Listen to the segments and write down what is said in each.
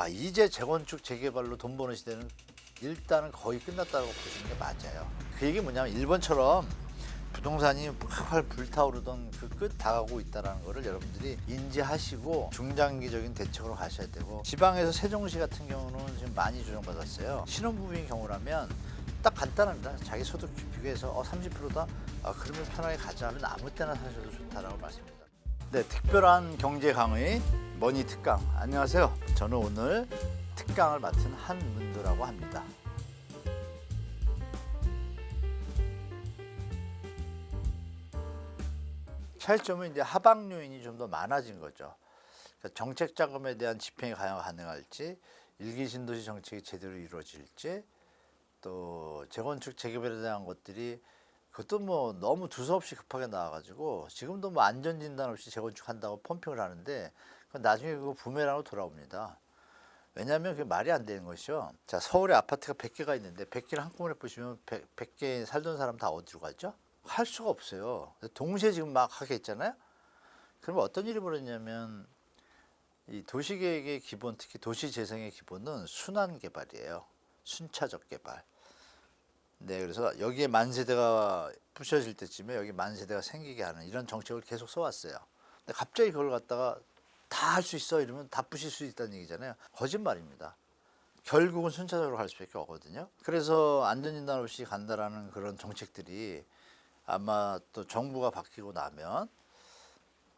이제 재건축 재개발로 돈 버는 시대는 일단은 거의 끝났다고 보시는 게 맞아요. 그 얘기 뭐냐면 일본처럼 부동산이 활활 불타오르던 그 끝 다가오고 있다는 거를 여러분들이 인지하시고 중장기적인 대책으로 가셔야 되고, 지방에서 세종시 같은 경우는 지금 많이 조정받았어요. 신혼부부인 경우라면 딱 간단합니다. 자기 소득 비교해서 30%다? 그러면 편하게 가자 하면 아무 때나 사셔도 좋다라고 말씀드립니다. 네, 특별한 경제 강의 머니 특강. 안녕하세요. 저는 오늘 특강을 맡은 한문도라고 합니다. 차이점은 이제 하방 요인이 좀 더 많아진 거죠. 그러니까 정책 자금에 대한 집행이 과연 가능할지, 일기 신도시 정책이 제대로 이루어질지, 또 재건축 재개발에 대한 것들이 그것도 뭐 너무 두서없이 급하게 나와가지고 지금도 뭐 안전진단 없이 재건축한다고 펌핑을 하는데 그건 나중에 그거 부메랑으로 돌아옵니다. 왜냐하면 그게 말이 안 되는 것이요. 자, 서울에 아파트가 100개가 있는데 100개를 한꺼번에 보시면 100개 살던 사람 다 어디로 가죠? 할 수가 없어요. 동시에 지금 막 하게 했잖아요. 그러면 어떤 일이 벌어지냐면 이 도시계획의 기본, 특히 도시재생의 기본은 순환 개발이에요. 순차적 개발. 네, 그래서 여기에 만세대가 부셔질 때쯤에 여기 만세대가 생기게 하는 이런 정책을 계속 써왔어요. 근데 갑자기 그걸 갖다가 다 할 수 있어 이러면 다 부실 수 있다는 얘기잖아요. 거짓말입니다. 결국은 순차적으로 갈 수밖에 없거든요. 그래서 안전진단 없이 간다라는 그런 정책들이 아마 또 정부가 바뀌고 나면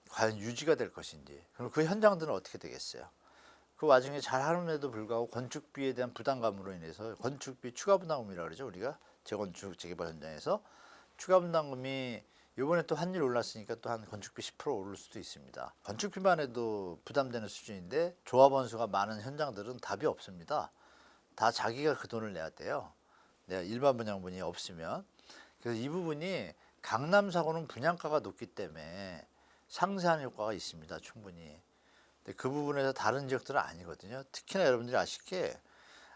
과연 유지가 될 것인지, 그럼 그 현장들은 어떻게 되겠어요? 그 와중에 잘 하는데도 불구하고 건축비에 대한 부담감으로 인해서, 건축비 추가 부담금이라고 그러죠, 우리가 재건축 재개발 현장에서 추가 분담금이 이번에 또 환율 올랐으니까 또 한 건축비 10% 오를 수도 있습니다. 건축비만 해도 부담되는 수준인데 조합원 수가 많은 현장들은 답이 없습니다. 다 자기가 그 돈을 내야 돼요. 내가 일반 분양분이 없으면. 그래서 이 부분이 강남사고는 분양가가 높기 때문에 상쇄하는 효과가 있습니다, 충분히. 근데 그 부분에서 다른 지역들은 아니거든요. 특히나 여러분들이 아시게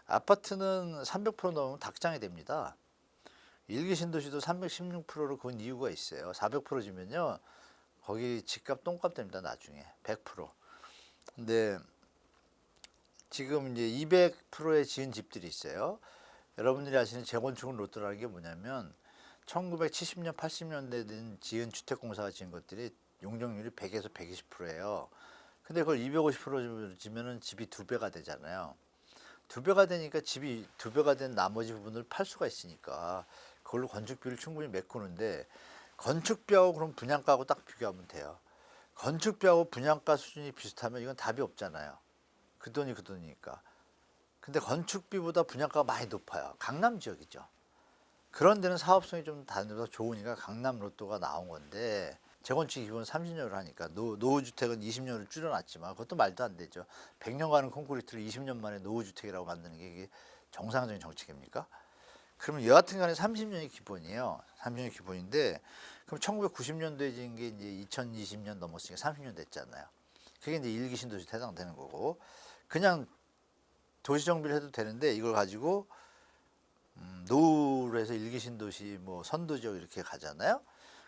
아파트는 300% 넘으면 닭장이 됩니다. 일기 신도시도 316%로 그건 이유가 있어요. 400% 지면요, 거기 집값 똥값 됩니다, 나중에. 100%. 근데 지금 이제 200%에 지은 집들이 있어요. 여러분들이 아시는 재건축은 로또라는 게 뭐냐면 1970년, 80년대 된 지은 주택공사가 지은 것들이 용적률이 100에서 120%예요. 근데 그걸 250% 지면은 집이 2배가 되잖아요. 2배가 되니까 집이 2배가 된 나머지 부분을 팔 수가 있으니까 그걸로 건축비를 충분히 메꾸는데, 건축비하고 그럼 분양가하고 딱 비교하면 돼요. 건축비하고 분양가 수준이 비슷하면 이건 답이 없잖아요. 그 돈이 그 돈이니까. 근데 건축비보다 분양가가 많이 높아요. 강남 지역이죠. 그런 데는 사업성이 좀 다른 데보다 좋으니까 강남 로또가 나온 건데, 재건축 기본 30년을 하니까 노후주택은 20년을 줄여놨지만 그것도 말도 안 되죠. 100년 가는 콘크리트를 20년 만에 노후주택이라고 만드는 게 이게 정상적인 정책입니까? 그러면 여하튼 간에 30년이 기본이에요. 30년이 기본인데, 그럼 1990년도에 지은 게 이제 2020년 넘었으니까 30년 됐잖아요. 그게 이제 일기 신도시 해당되는 거고, 그냥 도시 정비를 해도 되는데 이걸 가지고 노후로 해서 일기 신도시 뭐 선도 지역 이렇게 가잖아요.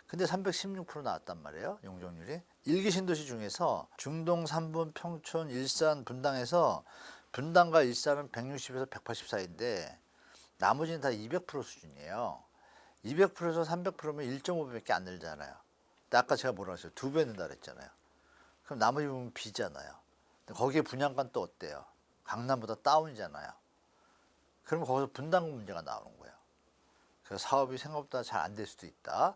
근데 316% 나왔단 말이에요, 용적률이. 일기 신도시 중에서 중동 3분, 평촌, 일산, 분당에서 분당과 일산은 160에서 180 사이인데 나머지는 다 200% 수준이에요. 200%에서 300%면 1.5배밖에 안 늘잖아요. 근데 아까 제가 뭐라고 했어요? 2배 는다 그랬잖아요. 그럼 나머지 부분 비잖아요. 거기에 분양가는 또 어때요? 강남보다 다운이잖아요. 그러면 거기서 분담금 문제가 나오는 거예요. 그래서 사업이 생각보다 잘 안 될 수도 있다.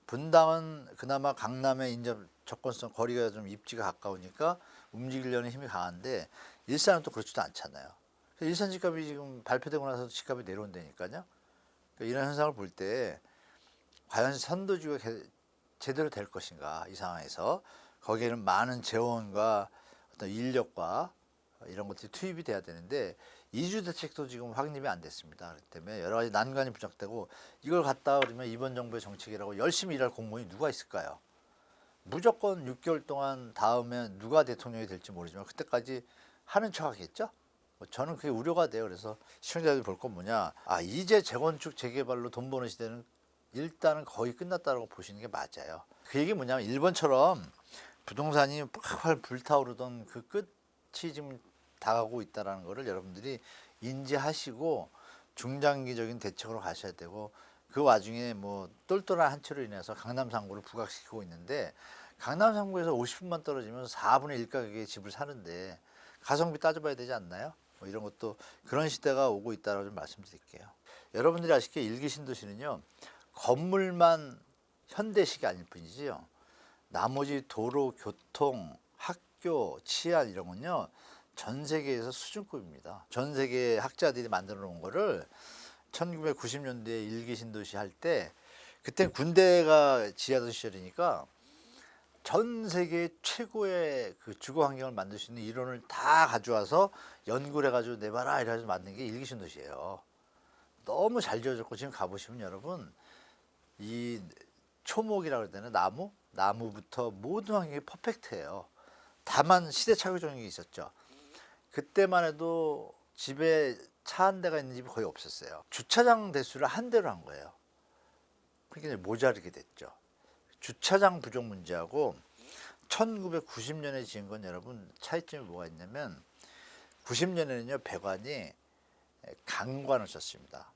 분당은 그나마 강남의 인접 접근성, 거리가 좀 입지가 가까우니까 움직이려는 힘이 강한데 일산은 또 그렇지도 않잖아요. 일산 집값이 지금 발표되고 나서 집값이 내려온다니까요. 그러니까 이런 현상을 볼 때 과연 선도주가 제대로 될 것인가, 이 상황에서 거기에는 많은 재원과 어떤 인력과 이런 것들이 투입이 돼야 되는데 이주 대책도 지금 확립이 안 됐습니다. 그렇기 때문에 여러 가지 난관이 부착되고, 이걸 갖다 그러면 이번 정부의 정책이라고 열심히 일할 공무원이 누가 있을까요? 무조건 6개월 동안 다음에 누가 대통령이 될지 모르지만 그때까지 하는 척 하겠죠? 저는 그게 우려가 돼요. 그래서 시청자들이 볼 건 뭐냐, 이제 재건축 재개발로 돈 버는 시대는 일단은 거의 끝났다고 보시는 게 맞아요. 그 얘기 뭐냐면 일본처럼 부동산이 활활 불타오르던 그 끝이 지금 다가오고 있다는 것을 여러분들이 인지하시고 중장기적인 대책으로 가셔야 되고, 그 와중에 뭐 똘똘한 한 채로 인해서 강남 3구를 부각시키고 있는데, 강남 3구에서 50분만 떨어지면 4분의 1 가격의 집을 사는데 가성비 따져봐야 되지 않나요? 뭐 이런 것도 그런 시대가 오고 있다고 좀 말씀드릴게요. 여러분들이 아시기에 일기 신도시는요, 건물만 현대식이 아닐 뿐이지요, 나머지 도로, 교통, 학교, 치안 이런 건요 전 세계에서 수준급입니다. 전 세계 학자들이 만들어 놓은 거를 1990년대에 일기 신도시 할 때, 그때 군대가 지하던 시절이니까 전 세계 최고의 그 주거 환경을 만들 수 있는 이론을 다 가져와서 연구를 해가지고 내봐라 이래가지고 만든 게 일기 신도시예요. 너무 잘 지어졌고, 지금 가보시면 여러분 이 초목이라고 해야 되나, 나무부터 모든 환경이 퍼펙트해요. 다만 시대착오 적용이 있었죠. 그때만 해도 집에 차 한 대가 있는 집이 거의 없었어요. 주차장 대수를 한 대로 한 거예요. 그러니까 이제 모자르게 됐죠. 주차장 부족 문제하고 1990년에 지은 건 여러분 차이점이 뭐가 있냐면, 90년에는요 배관이 강관을 썼습니다.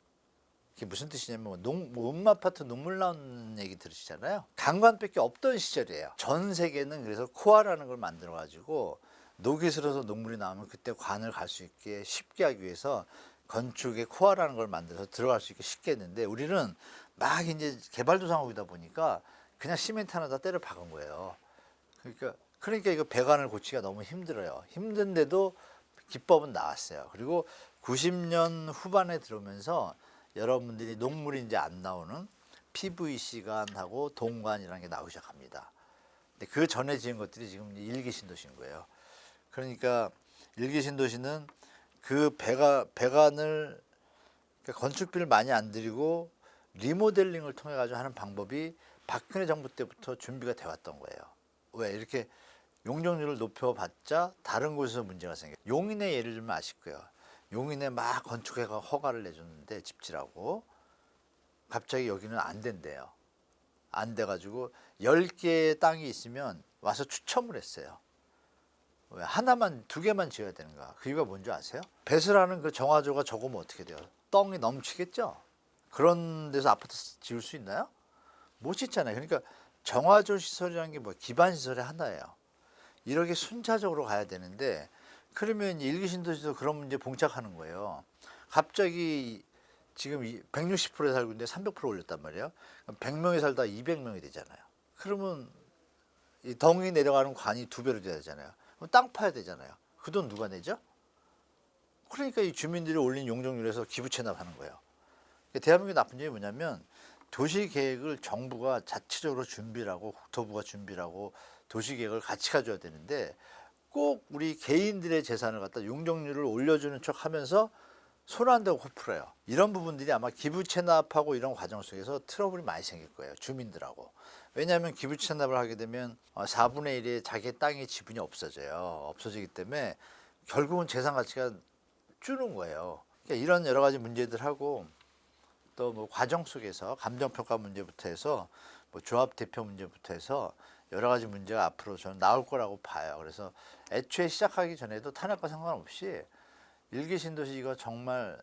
그게 무슨 뜻이냐면, 음마 아파트 눈물 나오는 얘기 들으시잖아요. 강관밖에 없던 시절이에요. 전 세계는 그래서 코아라는 걸 만들어 가지고 녹이 슬어서 눈물이 나오면 그때 관을 갈 수 있게 쉽게 하기 위해서 건축에 코아라는 걸 만들어서 들어갈 수 있게 쉽게 했는데, 우리는 막 이제 개발도상국이다 보니까 그냥 시멘트 하나 다 때려 박은 거예요. 그러니까 이거 배관을 고치기가 너무 힘들어요. 힘든데도 기법은 나왔어요. 그리고 90년 후반에 들어오면서 여러분들이 녹물이 이제 안 나오는 PVC관하고 동관이라는 게 나오기 시작합니다. 근데 그 전에 지은 것들이 지금 일기 신도시인 거예요. 그러니까 일기 신도시는 그 배관을, 그러니까 건축비를 많이 안 들이고 리모델링을 통해 가지고 하는 방법이 박근혜 정부 때부터 준비가 돼 왔던 거예요. 왜 이렇게 용적률을 높여봤자 다른 곳에서 문제가 생겨요. 용인의 예를 들면 아실 거예요. 용인에 막 건축회가 허가를 내줬는데 집지라고, 갑자기 여기는 안 된대요. 안 돼가지고 10개의 땅이 있으면 와서 추첨을 했어요. 왜 하나만, 2개만 지어야 되는가? 그 이유가 뭔지 아세요? 배설하는 그 정화조가 적으면 어떻게 돼요? 떵이 넘치겠죠? 그런 데서 아파트 지을 수 있나요? 못 짓잖아요. 그러니까 정화조 시설이라는 게 뭐 기반 시설의 하나예요. 이렇게 순차적으로 가야 되는데, 그러면 일기 신도시도 그런 문제 봉착하는 거예요. 갑자기 지금 160%에 살고 있는데 300% 올렸단 말이에요. 100명이 살다 200명이 되잖아요. 그러면 이 덩이 내려가는 관이 2배로 돼야 되잖아요. 그럼 땅 파야 되잖아요. 그 돈 누가 내죠? 그러니까 이 주민들이 올린 용적률에서 기부 체납하는 거예요. 대한민국의 나쁜 점이 뭐냐면, 도시 계획을 정부가 자체적으로 준비를 하고 국토부가 준비를 하고 도시 계획을 같이 가져야 되는데, 꼭 우리 개인들의 재산을 갖다 용적률을 올려주는 척 하면서 손 안 대고 코 풀어요. 이런 부분들이 아마 기부 체납하고 이런 과정 속에서 트러블이 많이 생길 거예요, 주민들하고. 왜냐하면 기부 체납을 하게 되면 4분의 1의 자기 땅의 지분이 없어져요. 없어지기 때문에 결국은 재산 가치가 주는 거예요. 그러니까 이런 여러 가지 문제들하고, 또 뭐 과정 속에서 감정평가 문제부터 해서 뭐 조합 대표 문제부터 해서 여러 가지 문제가 앞으로 저는 나올 거라고 봐요. 그래서 애초에 시작하기 전에도 탄핵과 상관없이 일기 신도시 이거 정말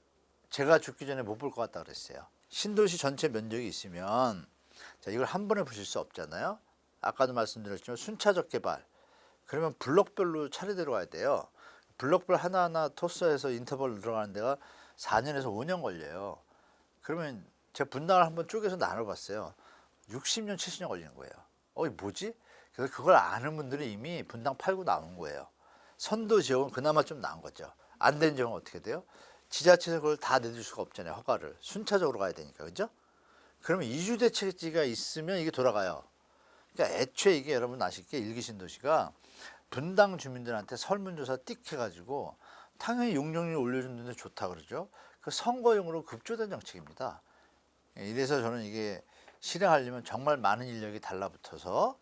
제가 죽기 전에 못 볼 것 같다 그랬어요. 신도시 전체 면적이 있으면, 자, 이걸 한 번에 보실 수 없잖아요. 아까도 말씀드렸지만 순차적 개발, 그러면 블록별로 차례대로 가야 돼요. 블록별 하나하나 토스해서 인터벌 들어가는 데가 4년에서 5년 걸려요. 그러면 제가 분당을 한번 쪼개서 나눠봤어요. 60년, 70년 걸리는 거예요. 이게 뭐지? 그래서 그걸 아는 분들은 이미 분당 팔고 나온 거예요. 선도 지역은 그나마 좀 나은 거죠. 안 된 지역은 어떻게 돼요? 지자체에서 그걸 다 내줄 수가 없잖아요. 허가를. 순차적으로 가야 되니까. 그죠? 그러면 이주대책지가 있으면 이게 돌아가요. 그러니까 애초에 이게 여러분 아실게, 일기 신도시가 분당 주민들한테 설문조사 띡 해가지고 당연히 용적률 올려주는 데 좋다 그러죠. 그 선거용으로 급조된 정책입니다. 이래서 저는 이게 실행하려면 정말 많은 인력이 달라붙어서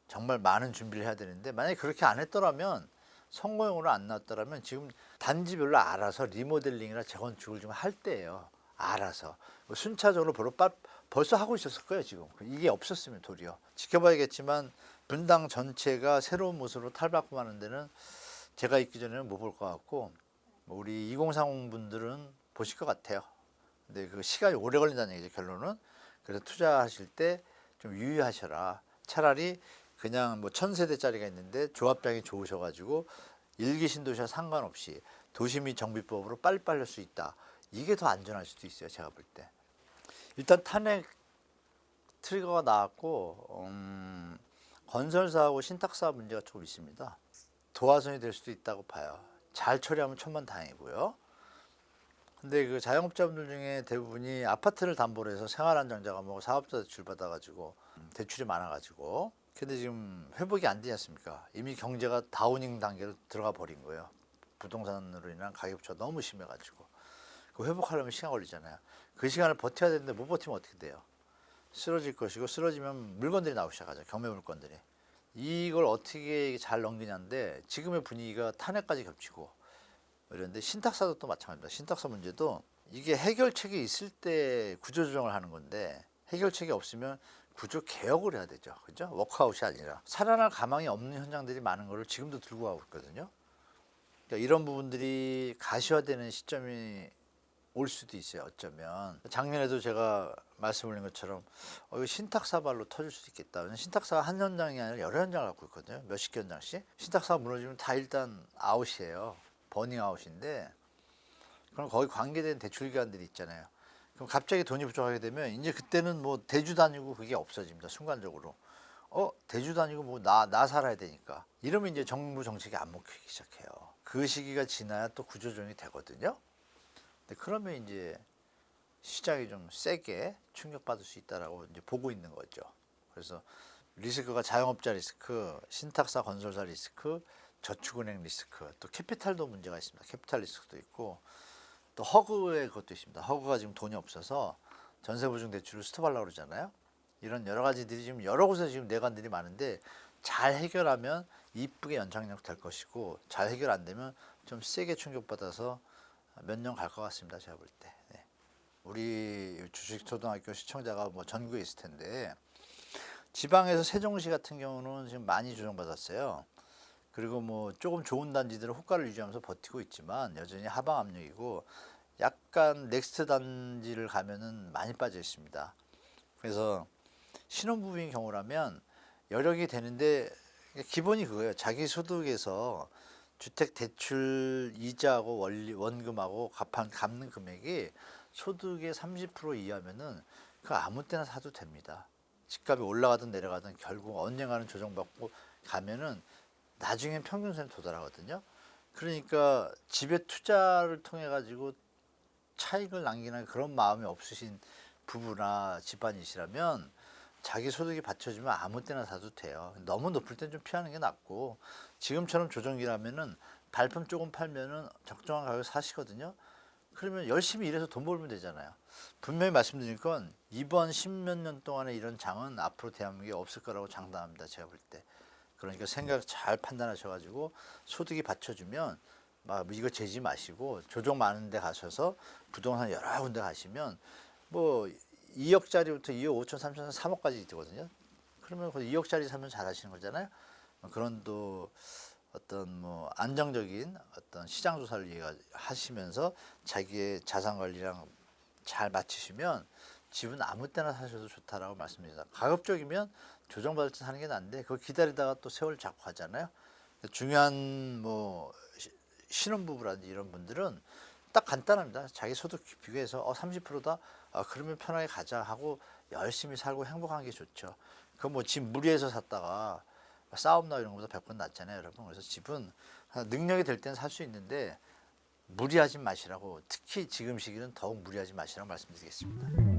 정말 많은 준비를 해야 되는데, 만약에 그렇게 안 했더라면, 선거용으로 안 나왔더라면 지금 단지별로 알아서 리모델링이나 재건축을 좀 할 때예요. 알아서 순차적으로 벌써 하고 있었을 거예요. 지금 이게 없었으면 도리어 지켜봐야겠지만, 분당 전체가 새로운 모습으로 탈바꿈하는 데는 제가 있기 전에는 못 볼 것 같고 우리 2030 분들은 보실 것 같아요. 근데 그 시간이 오래 걸린다는 얘기죠, 결론은. 그래서 투자하실 때 좀 유의하셔라. 차라리 그냥 뭐 1000세대짜리가 있는데 조합장이 좋으셔가지고 일기 신도시와 상관없이 도시 및 정비법으로 빨리빨리 할 수 있다. 이게 더 안전할 수도 있어요, 제가 볼 때. 일단 탄핵 트리거가 나왔고 건설사하고 신탁사 문제가 조금 있습니다. 도화선이 될 수도 있다고 봐요. 잘 처리하면 천만다행이고요. 근데 그 자영업자분들 중에 대부분이 아파트를 담보로 해서 생활안정자가 뭐 사업자 대출 받아가지고 대출이 많아가지고 근데 지금 회복이 안 되지 않습니까? 이미 경제가 다우닝 단계로 들어가 버린 거예요. 부동산으로 인한 가격차가 너무 심해가지고 그 회복하려면 시간 걸리잖아요. 그 시간을 버텨야 되는데 못 버티면 어떻게 돼요? 쓰러질 것이고 쓰러지면 물건들이 나오기 시작하죠. 경매 물건들이. 이걸 어떻게 잘 넘기냐인데 지금의 분위기가 탄핵까지 겹치고 그런데 신탁사도 또 마찬가지입니다. 신탁사 문제도 이게 해결책이 있을 때 구조조정을 하는 건데 해결책이 없으면 구조 개혁을 해야 되죠. 그죠? 워크아웃이 아니라 살아날 가망이 없는 현장들이 많은 거를 지금도 들고 가고 있거든요. 그러니까 이런 부분들이 가시화되는 시점이 올 수도 있어요. 어쩌면 작년에도 제가 말씀드린 것처럼 이거 신탁사발로 터질 수도 있겠다. 왜냐면 신탁사가 한 현장이 아니라 여러 현장을 갖고 있거든요. 몇십 개 현장씩. 신탁사가 무너지면 다 일단 아웃이에요. 버닝아웃인데 그럼 거기 관계된 대출기관들이 있잖아요. 그럼 갑자기 돈이 부족하게 되면 이제 그때는 뭐 대주 다니고 그게 없어집니다. 순간적으로. 대주 다니고 뭐 나 살아야 되니까. 이러면 이제 정부 정책이 안 먹히기 시작해요. 그 시기가 지나야 또 구조조정이 되거든요. 근데 그러면 이제 시장이 좀 세게 충격받을 수 있다라고 이제 보고 있는 거죠. 그래서 리스크가 자영업자 리스크, 신탁사 건설사 리스크, 저축은행 리스크, 또 캐피탈도 문제가 있습니다. 캐피탈 리스크도 있고 또 허그의 것도 있습니다. 허그가 지금 돈이 없어서 전세보증 대출을 스톱하려고 그러잖아요. 이런 여러 가지들이 지금 여러 곳에 지금 내관들이 많은데 잘 해결하면 이쁘게 연착륙 될 것이고 잘 해결 안 되면 좀 세게 충격받아서 몇 년 갈 것 같습니다. 제가 볼 때. 네. 우리 주식초등학교 시청자가 뭐 전국에 있을 텐데 지방에서 세종시 같은 경우는 지금 많이 조정받았어요. 그리고 뭐 조금 좋은 단지들은 호가를 유지하면서 버티고 있지만 여전히 하방 압력이고 약간 넥스트 단지를 가면은 많이 빠져 있습니다. 그래서 신혼부부인 경우라면 여력이 되는데 기본이 그거예요. 자기 소득에서 주택 대출 이자하고 원금하고 갚는 금액이 소득의 30% 이하면은 그 아무 때나 사도 됩니다. 집값이 올라가든 내려가든 결국 언젠가는 조정받고 가면은 나중엔 평균선에 도달하거든요. 그러니까 집에 투자를 통해 가지고 차익을 남기는 그런 마음이 없으신 부부나 집안이시라면 자기 소득이 받쳐주면 아무 때나 사도 돼요. 너무 높을 땐 좀 피하는 게 낫고 지금처럼 조정기라면은 발품 조금 팔면은 적정한 가격에 사시거든요. 그러면 열심히 일해서 돈 벌면 되잖아요. 분명히 말씀드릴 건 이번 10몇 년 동안의 이런 장은 앞으로 대한민국에 없을 거라고 장담합니다. 제가 볼 때. 그러니까 생각 잘 판단하셔가지고 소득이 받쳐주면 막 이거 재지 마시고 조정 많은 데 가셔서 부동산 여러 군데 가시면 뭐 2억짜리부터 2억 5천, 3천, 3억까지 되거든요. 그러면 그 2억짜리 사면 잘 하시는 거잖아요. 그런 또 어떤 뭐 안정적인 어떤 시장 조사를 하시면서 자기의 자산 관리랑 잘 맞추시면 집은 아무 때나 사셔도 좋다라고 말씀드립니다. 가급적이면 조정받을 때 사는 게 나은데 그걸 기다리다가 또 세월 잡고 하잖아요. 중요한 뭐 신혼부부라든지 이런 분들은 딱 간단합니다. 자기 소득 비교해서 30%다. 그러면 편하게 가자 하고 열심히 살고 행복한 게 좋죠. 그 뭐 집 무리해서 샀다가 싸움 나 이런 것보다 100번 낫잖아요, 여러분. 그래서 집은 능력이 될 때는 살 수 있는데 무리하지 마시라고 특히 지금 시기는 더욱 무리하지 마시라고 말씀드리겠습니다.